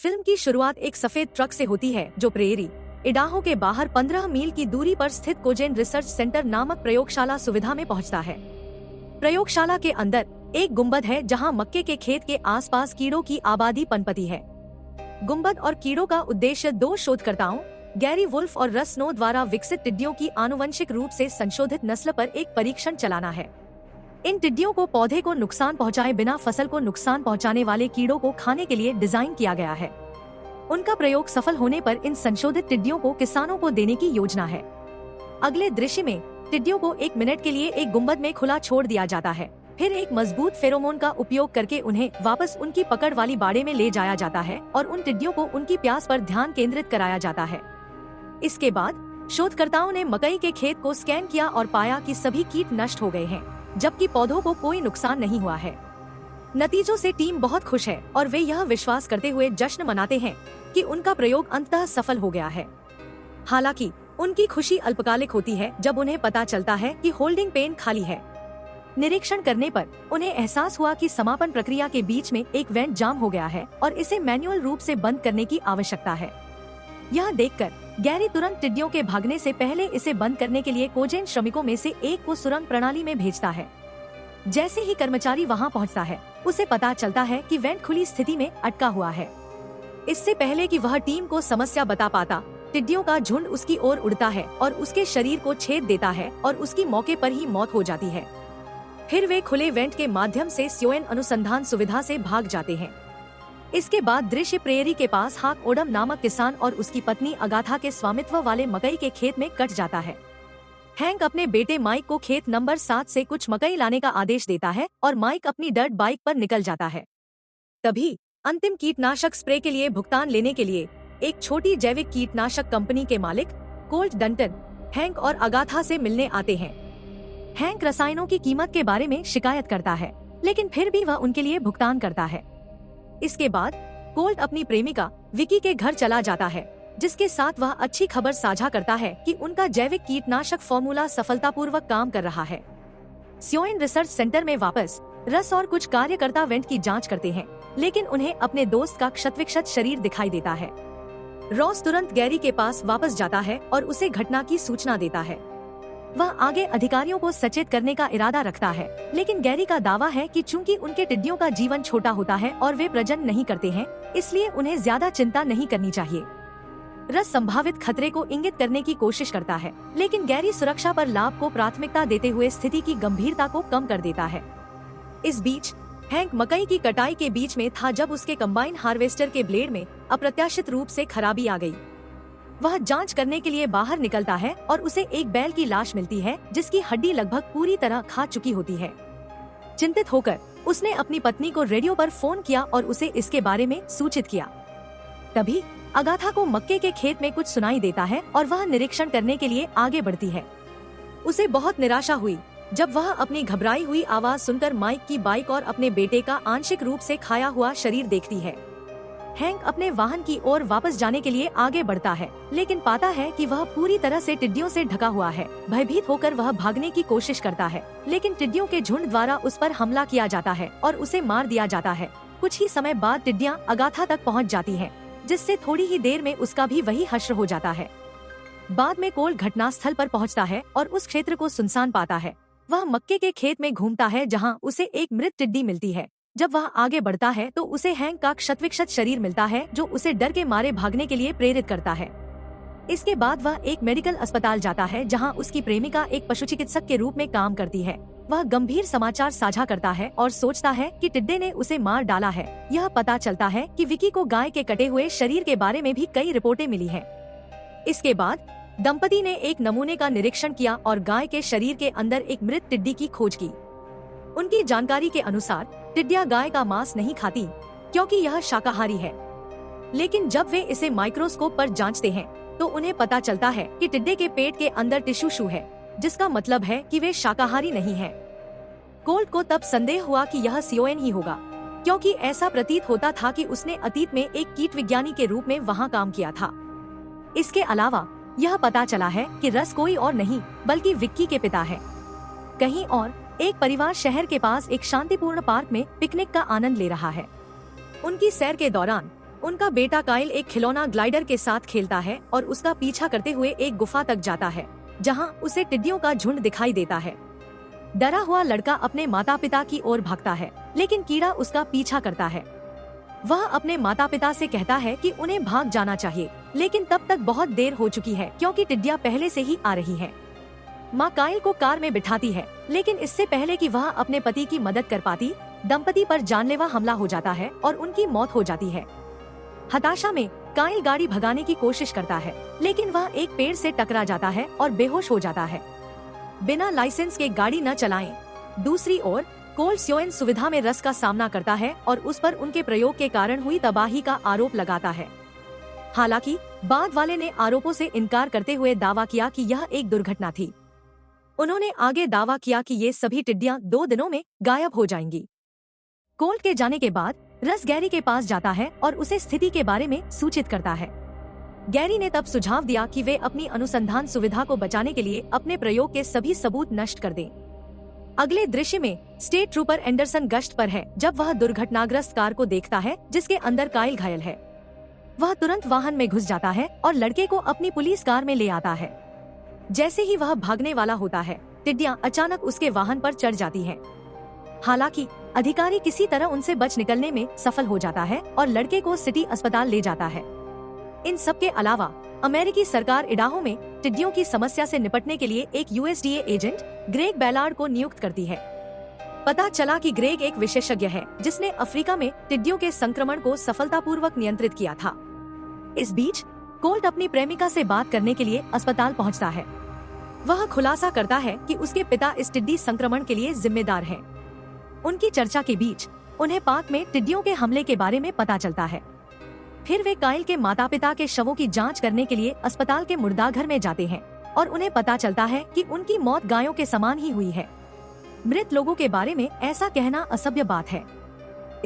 Film की शुरुआत एक सफेद ट्रक से होती है जो प्रेरी, इडाहो के बाहर 15 मील की दूरी पर स्थित कोजेन रिसर्च सेंटर नामक प्रयोगशाला सुविधा में पहुंचता है। प्रयोगशाला के अंदर एक गुंबद है जहां मक्के के खेत के आसपास कीड़ों की आबादी पनपती है। गुंबद और कीड़ों का उद्देश्य दो शोधकर्ताओं गैरी वुल्फ और रस स्नो द्वारा विकसित टिड्डियों की आनुवंशिक रूप से संशोधित नस्ल पर एक परीक्षण चलाना है। इन टिड्डियों को पौधे को नुकसान पहुंचाए बिना फसल को नुकसान पहुंचाने वाले कीड़ों को खाने के लिए डिजाइन किया गया है। उनका प्रयोग सफल होने पर इन संशोधित टिड्डियों को किसानों को देने की योजना है। अगले दृश्य में टिड्डियों को 1 मिनट के लिए एक गुंबद में खुला छोड़ दिया जाता है। फिर एक मजबूत फेरोमोन का उपयोग करके उन्हें वापस उनकी पकड़ वाली बाड़े में ले जाया जाता है और उन टिड्डियों को उनकी प्यास पर ध्यान केंद्रित कराया जाता है। इसके बाद शोधकर्ताओं ने मकई के खेत को स्कैन किया और पाया कि सभी कीट नष्ट हो गए हैं, जबकि पौधों को कोई नुकसान नहीं हुआ है। नतीजों से टीम बहुत खुश है और वे यह विश्वास करते हुए जश्न मनाते हैं कि उनका प्रयोग अंततः सफल हो गया है। हालांकि उनकी खुशी अल्पकालिक होती है जब उन्हें पता चलता है कि होल्डिंग पेन खाली है। निरीक्षण करने पर उन्हें एहसास हुआ कि समापन प्रक्रिया के बीच में एक वेंट जाम हो गया है और इसे मैन्युअल रूप से बंद करने की आवश्यकता है। यह देखकर गैरी तुरंत टिड्डियों के भागने से पहले इसे बंद करने के लिए कोजेन श्रमिकों में से एक को सुरंग प्रणाली में भेजता है। जैसे ही कर्मचारी वहां पहुंचता है, उसे पता चलता है कि वेंट खुली स्थिति में अटका हुआ है। इससे पहले कि वह टीम को समस्या बता पाता, टिड्डियों का झुंड उसकी ओर उड़ता है और उसके शरीर को छेद देता है और उसकी मौके पर ही मौत हो जाती है। फिर वे खुले वेंट के माध्यम से स्योएन अनुसंधान सुविधा से भाग जाते हैं। इसके बाद दृश्य प्रेयरी के पास हाक ओडम नामक किसान और उसकी पत्नी अगाथा के स्वामित्व वाले मकई के खेत में कट जाता है। हैंक अपने बेटे माइक को खेत नंबर 7 से कुछ मकई लाने का आदेश देता है और माइक अपनी डर्ट बाइक पर निकल जाता है। तभी अंतिम कीटनाशक स्प्रे के लिए भुगतान लेने के लिए एक छोटी जैविक कीटनाशक कंपनी के मालिक कोल्ट डंटन हैंक और अगाथा से मिलने आते हैं। हैंक रसायनों की कीमत के बारे में शिकायत करता है, लेकिन फिर भी वह उनके लिए भुगतान करता है। इसके बाद कोल्ट अपनी प्रेमिका विकी के घर चला जाता है, जिसके साथ वह अच्छी खबर साझा करता है कि उनका जैविक कीटनाशक फॉर्मूला सफलतापूर्वक काम कर रहा है। स्योएन रिसर्च सेंटर में वापस रस और कुछ कार्यकर्ता वेंट की जांच करते हैं, लेकिन उन्हें अपने दोस्त का क्षतविक्षत शरीर दिखाई देता है। रॉस तुरंत गैरी के पास वापस जाता है और उसे घटना की सूचना देता है। वह आगे अधिकारियों को सचेत करने का इरादा रखता है, लेकिन गैरी का दावा है कि चूंकि उनके टिड्डियों का जीवन छोटा होता है और वे प्रजनन नहीं करते हैं, इसलिए उन्हें ज्यादा चिंता नहीं करनी चाहिए। रस संभावित खतरे को इंगित करने की कोशिश करता है, लेकिन गैरी सुरक्षा पर लाभ को प्राथमिकता देते हुए स्थिति की गंभीरता को कम कर देता है। इस बीच हैंक मकई की कटाई के बीच में था जब उसके कंबाइन हार्वेस्टर के ब्लेड में अप्रत्याशित रूप से खराबी आ गई। वह जांच करने के लिए बाहर निकलता है और उसे एक बैल की लाश मिलती है जिसकी हड्डी लगभग पूरी तरह खा चुकी होती है। चिंतित होकर उसने अपनी पत्नी को रेडियो पर फोन किया और उसे इसके बारे में सूचित किया। तभी अगाथा को मक्के के खेत में कुछ सुनाई देता है और वह निरीक्षण करने के लिए आगे बढ़ती है। उसे बहुत निराशा हुई जब वह अपनी घबराई हुई आवाज सुनकर माइक की बाइक और अपने बेटे का आंशिक रूप से खाया हुआ शरीर देखती है। हैंक अपने वाहन की ओर वापस जाने के लिए आगे बढ़ता है, लेकिन पाता है कि वह पूरी तरह से टिड्डियों से ढका हुआ है। भयभीत होकर वह भागने की कोशिश करता है, लेकिन टिड्डियों के झुंड द्वारा उस पर हमला किया जाता है और उसे मार दिया जाता है। कुछ ही समय बाद टिड्डियां अगाथा तक पहुंच जाती हैं, जिससे थोड़ी ही देर में उसका भी वही हश्र हो जाता है। बाद में कोल घटनास्थल पर पहुँचता है और उस क्षेत्र को सुनसान पाता है। वह मक्के के खेत में घूमता है जहाँ उसे एक मृत टिड्डी मिलती है। जब वह आगे बढ़ता है तो उसे हैंक का क्षतविक्षत शरीर मिलता है जो उसे डर के मारे भागने के लिए प्रेरित करता है। इसके बाद वह एक मेडिकल अस्पताल जाता है जहां उसकी प्रेमिका एक पशु चिकित्सक के रूप में काम करती है। वह गंभीर समाचार साझा करता है और सोचता है कि टिड्डे ने उसे मार डाला है। यह पता चलता है कि विकी को गाय के कटे हुए शरीर के बारे में भी कई रिपोर्टें मिली हैं। इसके बाद दंपति ने एक नमूने का निरीक्षण किया और गाय के शरीर के अंदर एक मृत टिड्डी की खोज की। उनकी जानकारी के अनुसार टिड्डियां गाय का मांस नहीं खाती क्योंकि यह शाकाहारी है, लेकिन जब वे इसे माइक्रोस्कोप पर जांचते हैं तो उन्हें पता चलता है कि टिड्डे के पेट के अंदर टिश्यू है, जिसका मतलब है कि वे शाकाहारी नहीं हैं। कोल्ट को तब संदेह हुआ कि यह स्योएन ही होगा, क्योंकि ऐसा प्रतीत होता था कि उसने अतीत में एक कीट विज्ञानी के रूप में वहाँ काम किया था। इसके अलावा यह पता चला है कि रस कोई और नहीं बल्कि विक्की के पिता है। कहीं और एक परिवार शहर के पास एक शांतिपूर्ण पार्क में पिकनिक का आनंद ले रहा है। उनकी सैर के दौरान उनका बेटा काइल एक खिलौना ग्लाइडर के साथ खेलता है और उसका पीछा करते हुए एक गुफा तक जाता है, जहां उसे टिड्डियों का झुंड दिखाई देता है। डरा हुआ लड़का अपने माता पिता की ओर भागता है, लेकिन कीड़ा उसका पीछा करता है। वह अपने माता पिता से कहता है कि उन्हें भाग जाना चाहिए, लेकिन तब तक बहुत देर हो चुकी है क्योंकि टिड्डियां पहले से ही आ रही हैं। माँ काइल को कार में बिठाती है, लेकिन इससे पहले कि वह अपने पति की मदद कर पाती, दंपति पर जानलेवा हमला हो जाता है और उनकी मौत हो जाती है। हताशा में काइल गाड़ी भगाने की कोशिश करता है, लेकिन वह एक पेड़ से टकरा जाता है और बेहोश हो जाता है। बिना लाइसेंस के गाड़ी न चलाएं। दूसरी ओर कोल स्योएन सुविधा में रस का सामना करता है और उस पर उनके प्रयोग के कारण हुई तबाही का आरोप लगाता है। हालांकि बाद वाले ने आरोपों से इनकार करते हुए दावा किया कि यह एक दुर्घटना थी। उन्होंने आगे दावा किया कि ये सभी टिड्डियां 2 दिनों में गायब हो जाएंगी। कोल्ट के जाने के बाद रस गैरी के पास जाता है और उसे स्थिति के बारे में सूचित करता है। गैरी ने तब सुझाव दिया कि वे अपनी अनुसंधान सुविधा को बचाने के लिए अपने प्रयोग के सभी सबूत नष्ट कर दें। अगले दृश्य में स्टेट ट्रूपर एंडरसन गश्त पर है जब वह दुर्घटनाग्रस्त कार को देखता है जिसके अंदर काइल घायल है। वह तुरंत वाहन में घुस जाता है और लड़के को अपनी पुलिस कार में ले आता है। जैसे ही वह भागने वाला होता है, टिड्डियां अचानक उसके वाहन पर चढ़ जाती हैं। हालांकि अधिकारी किसी तरह उनसे बच निकलने में सफल हो जाता है और लड़के को सिटी अस्पताल ले जाता है। इन सब के अलावा अमेरिकी सरकार इडाहो में टिड्डियों की समस्या से निपटने के लिए एक यूएसडीए एजेंट ग्रेग बैलार्ड को नियुक्त करती है। पता चला कि ग्रेग एक विशेषज्ञ है जिसने अफ्रीका में टिड्डियों के संक्रमण को सफलतापूर्वक नियंत्रित किया था। इस बीच कोल्ट अपनी प्रेमिका से बात करने के लिए अस्पताल पहुंचता है। वह खुलासा करता है कि उसके पिता इस टिड्डी संक्रमण के लिए जिम्मेदार हैं। उनकी चर्चा के बीच उन्हें पार्क में टिड्डियों के हमले के बारे में पता चलता है। फिर वे काइल के माता पिता के शवों की जांच करने के लिए अस्पताल के मुर्दाघर में जाते हैं और उन्हें पता चलता है कि उनकी मौत गायों के समान ही हुई है। मृत लोगों के बारे में ऐसा कहना असभ्य बात है।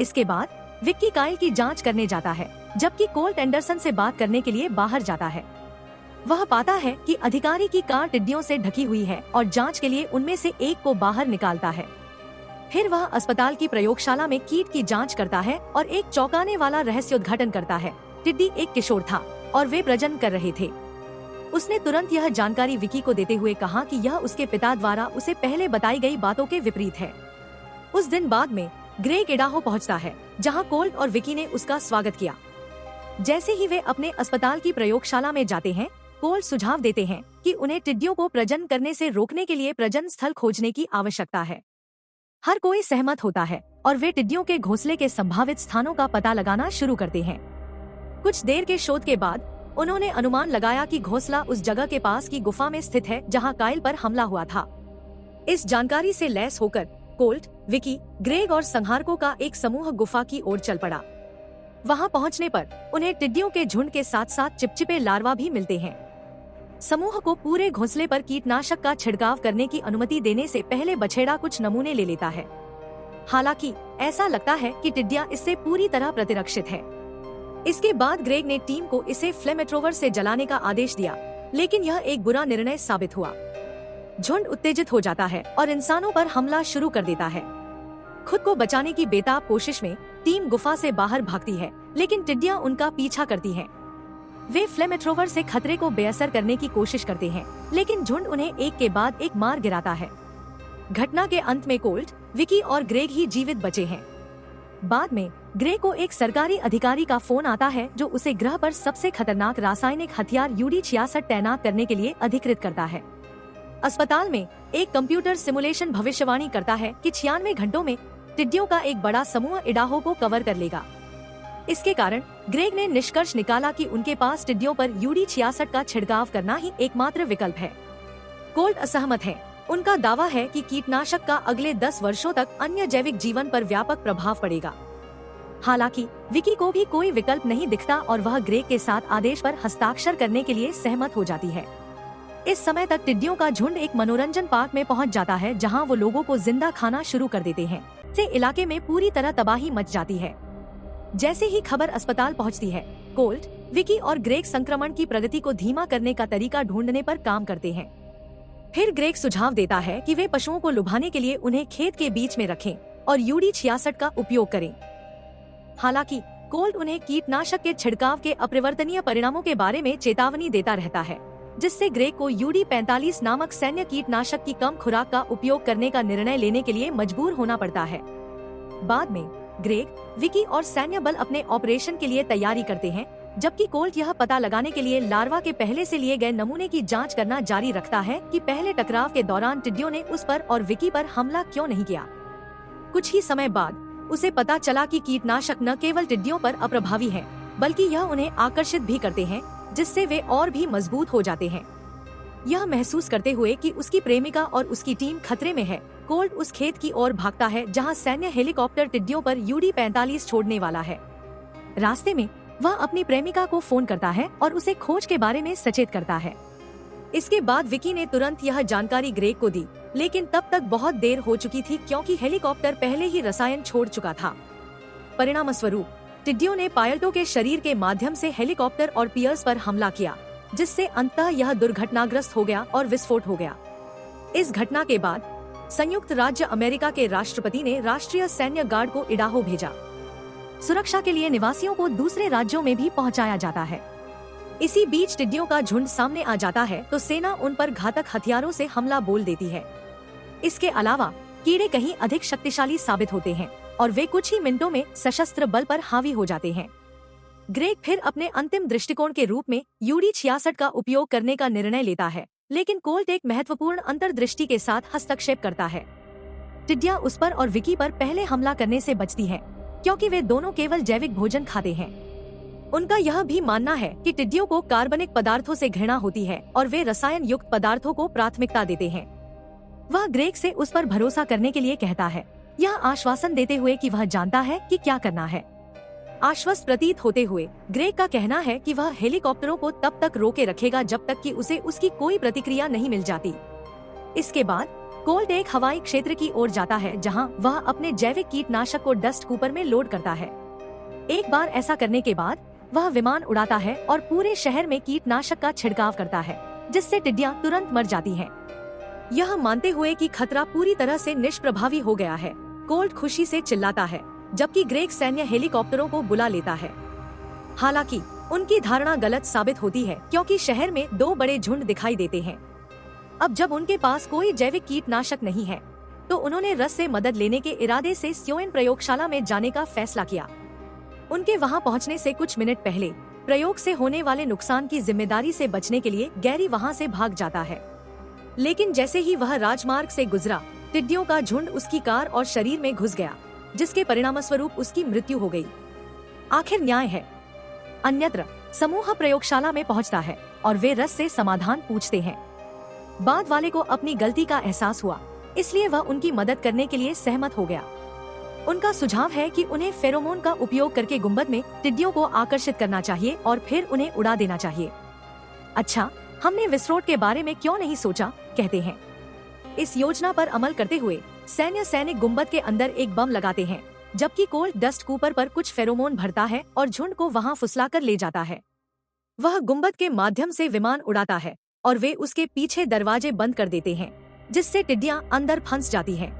इसके बाद विक्की काइल की जांच करने जाता है, जबकि कोल्ट एंडरसन से बात करने के लिए बाहर जाता है। वह पाता है कि अधिकारी की कार टिड्डियों से ढकी हुई है और जांच के लिए उनमें से एक को बाहर निकालता है। फिर वह अस्पताल की प्रयोगशाला में कीट की जांच करता है और एक चौंकाने वाला रहस्योद्घाटन करता है। टिड्डी एक किशोर था और वे प्रजनन कर रहे थे। उसने तुरंत यह जानकारी विकी को देते हुए कहा कि यह उसके पिता द्वारा उसे पहले बताई गई बातों के विपरीत है। उस दिन बाद में ग्रेग इडाहो पहुंचता है, जहां कोल्ट और विकी ने उसका स्वागत किया। जैसे ही वे अपने अस्पताल की प्रयोगशाला में जाते हैं, कोल्ट सुझाव देते हैं कि उन्हें टिड्डियों को प्रजनन करने से रोकने के लिए प्रजनन स्थल खोजने की आवश्यकता है। हर कोई सहमत होता है और वे टिड्डियों के घोंसले के संभावित स्थानों का पता लगाना शुरू करते हैं। कुछ देर के शोध के बाद उन्होंने अनुमान लगाया कि घोंसला उस जगह के पास की गुफा में स्थित है जहां काइल पर हमला हुआ था। इस जानकारी से लैस होकर कोल्ट, विकी, ग्रेग और संहारकों का एक समूह गुफा की ओर चल पड़ा। वहां पहुंचने पर उन्हें टिड्डियों के झुंड के साथ साथ चिपचिपे लार्वा भी मिलते हैं। समूह को पूरे घोंसले पर कीटनाशक का छिड़काव करने की अनुमति देने से पहले बछेड़ा कुछ नमूने ले लेता है। हालांकि ऐसा लगता है कि टिड्डियां इससे पूरी तरह प्रतिरक्षित है। इसके बाद ग्रेग ने टीम को इसे फ्लेमेट्रोवर से जलाने का आदेश दिया, लेकिन यह एक बुरा निर्णय साबित हुआ। झुंड उत्तेजित हो जाता है और इंसानों पर हमला शुरू कर देता है। खुद को बचाने की बेताब कोशिश में टीम गुफा से बाहर भागती है, लेकिन टिड्डियां उनका पीछा करती हैं। वे फ्लेमेट्रोवर से खतरे को बेअसर करने की कोशिश करते हैं, लेकिन झुंड उन्हें एक के बाद एक मार गिराता है। घटना के अंत में कोल्ट, विकी और ग्रेग ही जीवित बचे हैं। बाद में ग्रेग को एक सरकारी अधिकारी का फोन आता है जो उसे ग्रह पर सबसे खतरनाक रासायनिक हथियार UD-66 तैनात करने के लिए अधिकृत करता है। अस्पताल में एक कंप्यूटर सिमुलेशन भविष्यवाणी करता है कि 96 घंटों में टिड्डियों का एक बड़ा समूह इडाहो को कवर कर लेगा। इसके कारण ग्रेग ने निष्कर्ष निकाला कि उनके पास टिड्डियों पर UD-66 का छिड़काव करना ही एकमात्र विकल्प है। कोल्ट असहमत है। उनका दावा है कि कीटनाशक का अगले 10 वर्षों तक अन्य जैविक जीवन पर व्यापक प्रभाव पड़ेगा। हालांकि विकी को भी कोई विकल्प नहीं दिखता और वह ग्रेग के साथ आदेश पर हस्ताक्षर करने के लिए सहमत हो जाती है। इस समय तक टिड्डियों का झुंड एक मनोरंजन पार्क में पहुंच जाता है, जहां वो लोगों को जिंदा खाना शुरू कर देते हैं। इससे इलाके में पूरी तरह तबाही मच जाती है। जैसे ही खबर अस्पताल पहुंचती है, कोल्ट, विकी और ग्रेग संक्रमण की प्रगति को धीमा करने का तरीका ढूंढने पर काम करते हैं। फिर ग्रेग सुझाव देता है कि वे पशुओं को लुभाने के लिए उन्हें खेत के बीच में रखें और UD-66 का उपयोग करें। हालांकि कोल्ट उन्हें कीटनाशक के छिड़काव के अपरिवर्तनीय परिणामों के बारे में चेतावनी देता रहता है, जिससे ग्रेग को UD-45 नामक सैन्य कीटनाशक की कम खुराक का उपयोग करने का निर्णय लेने के लिए मजबूर होना पड़ता है। बाद में ग्रेग, विकी और सैन्य बल अपने ऑपरेशन के लिए तैयारी करते हैं, जबकि कोल्ट यह पता लगाने के लिए लार्वा के पहले से लिए गए नमूने की जांच करना जारी रखता है कि पहले टकराव के दौरान टिड्डियों ने उस पर और विकी पर हमला क्यों नहीं किया। कुछ ही समय बाद उसे पता चला कि कीटनाशक न केवल टिड्डियों पर अप्रभावी है, बल्कि यह उन्हें आकर्षित भी करते हैं, जिससे वे और भी मजबूत हो जाते हैं। यह महसूस करते हुए कि उसकी प्रेमिका और उसकी टीम खतरे में है, कोल्ट उस खेत की ओर भागता है जहां सैन्य हेलीकॉप्टर टिड्डियों पर UD-45 छोड़ने वाला है। रास्ते में वह अपनी प्रेमिका को फोन करता है और उसे खोज के बारे में सचेत करता है। इसके बाद विकी ने तुरंत यह जानकारी ग्रेग को दी, लेकिन तब तक बहुत देर हो चुकी थी क्योंकि हेलीकॉप्टर पहले ही रसायन छोड़ चुका था। परिणामस्वरूप टिड्डियों ने पायलटों के शरीर के माध्यम से हेलीकॉप्टर और पियर्स पर हमला किया, जिससे अंततः यह दुर्घटनाग्रस्त हो गया और विस्फोट हो गया। इस घटना के बाद संयुक्त राज्य अमेरिका के राष्ट्रपति ने राष्ट्रीय सैन्य गार्ड को इडाहो भेजा। सुरक्षा के लिए निवासियों को दूसरे राज्यों में भी पहुंचाया जाता है। इसी बीच टिड्डियों का झुंड सामने आ जाता है तो सेना उन पर घातक हथियारों से हमला बोल देती है। इसके अलावा कीड़े कहीं अधिक शक्तिशाली साबित होते हैं और वे कुछ ही मिनटों में सशस्त्र बल पर हावी हो जाते हैं। ग्रेग फिर अपने अंतिम दृष्टिकोण के रूप में UD-66 का उपयोग करने का निर्णय लेता है, लेकिन कोल्ट एक महत्वपूर्ण अंतर्दृष्टि के साथ हस्तक्षेप करता है। टिड्डियां उस पर और विकी पर पहले हमला करने से बचती हैं, क्योंकि वे दोनों केवल जैविक भोजन खाते हैं। उनका यह भी मानना है कि टिड्डियों को कार्बनिक पदार्थों से घृणा होती है और वे रसायन युक्त पदार्थों को प्राथमिकता देते हैं। वह ग्रेग से उस पर भरोसा करने के लिए कहता है, यह आश्वासन देते हुए कि वह जानता है कि क्या करना है। आश्वस्त प्रतीत होते हुए ग्रेग का कहना है कि वह हेलीकॉप्टरों को तब तक रोके रखेगा जब तक कि उसे उसकी कोई प्रतिक्रिया नहीं मिल जाती। इसके बाद कोल्ट एक हवाई क्षेत्र की ओर जाता है जहां वह अपने जैविक कीटनाशक को डस्ट कूपर में लोड करता है। एक बार ऐसा करने के बाद वह विमान उड़ाता है और पूरे शहर में कीटनाशक का छिड़काव करता है, जिससे टिड्डियां तुरंत मर जाती हैं। यह मानते हुए कि खतरा पूरी तरह से निष्प्रभावी हो गया है, कोल्ट खुशी से चिल्लाता है, जबकि ग्रेग सैन्य हेलीकॉप्टरों को बुला लेता है। हालांकि उनकी धारणा गलत साबित होती है क्योंकि शहर में 2 बड़े झुंड दिखाई देते हैं। अब जब उनके पास कोई जैविक कीटनाशक नहीं है, तो उन्होंने रस से मदद लेने के इरादे से स्योएन प्रयोगशाला में जाने का फैसला किया। उनके वहां पहुंचने से कुछ मिनट पहले प्रयोग से होने वाले नुकसान की जिम्मेदारी से बचने के लिए गैरी वहां से भाग जाता है, लेकिन जैसे ही वह राजमार्ग से गुजरा, टिड्डियों का झुंड उसकी कार और शरीर में घुस गया, जिसके परिणामस्वरूप उसकी मृत्यु हो गई। आखिर न्याय है। अन्यत्र समूह प्रयोगशाला में पहुंचता है और वे रस से समाधान पूछते हैं। बाद वाले को अपनी गलती का एहसास हुआ, इसलिए वह उनकी मदद करने के लिए सहमत हो गया। उनका सुझाव है कि उन्हें फेरोमोन का उपयोग करके गुंबद में टिड्डियों को आकर्षित करना चाहिए और फिर उन्हें उड़ा देना चाहिए। अच्छा, हमने विस्फोट के बारे में क्यों नहीं सोचा, कहते हैं। इस योजना पर अमल करते हुए सैनिक गुंबद के अंदर एक बम लगाते हैं, जबकि कोल्ट डस्ट कूपर पर कुछ फेरोमोन भरता है और झुंड को वहां फुसलाकर ले जाता है। वह गुंबद के माध्यम से विमान उड़ाता है और वे उसके पीछे दरवाजे बंद कर देते हैं, जिससे टिड्डियां अंदर फंस जाती हैं।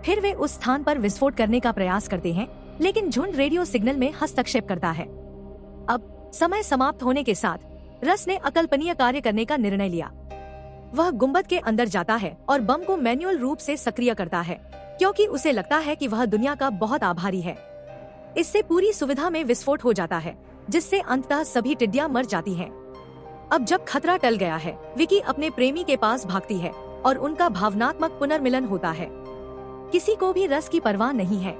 फिर वे उस स्थान पर विस्फोट करने का प्रयास करते हैं, लेकिन झुंड रेडियो सिग्नल में हस्तक्षेप करता है। अब समय समाप्त होने के साथ रस ने अकल्पनीय कार्य करने का निर्णय लिया। वह गुंबद के अंदर जाता है और बम को मैन्युअल रूप से सक्रिय करता है, क्योंकि उसे लगता है कि वह दुनिया का बहुत आभारी है। इससे पूरी सुविधा में विस्फोट हो जाता है, जिससे अंततः सभी टिड्डियां मर जाती हैं। अब जब खतरा टल गया है, विकी अपने प्रेमी के पास भागती है और उनका भावनात्मक पुनर्मिलन होता है। किसी को भी रस की परवाह नहीं है।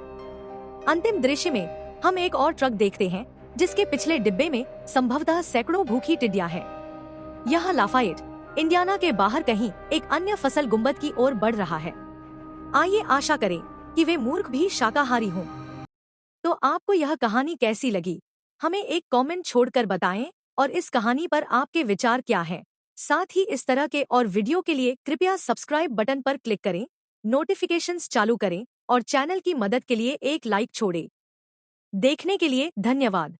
अंतिम दृश्य में हम एक और ट्रक देखते हैं, जिसके पिछले डिब्बे में संभवतः सैकड़ों भूखी टिड्डियां हैं। यह लाफायेट, इंडियाना के बाहर कहीं एक अन्य फसल गुंबद की ओर बढ़ रहा है। आइए आशा करें कि वे मूर्ख भी शाकाहारी हों। तो आपको यह कहानी कैसी लगी, हमें एक कमेंट छोड़कर बताएं और इस कहानी पर आपके विचार क्या हैं। साथ ही इस तरह के और वीडियो के लिए कृपया सब्सक्राइब बटन पर क्लिक करें, नोटिफिकेशंस चालू करें और चैनल की मदद के लिए एक लाइक छोड़ें। देखने के लिए धन्यवाद।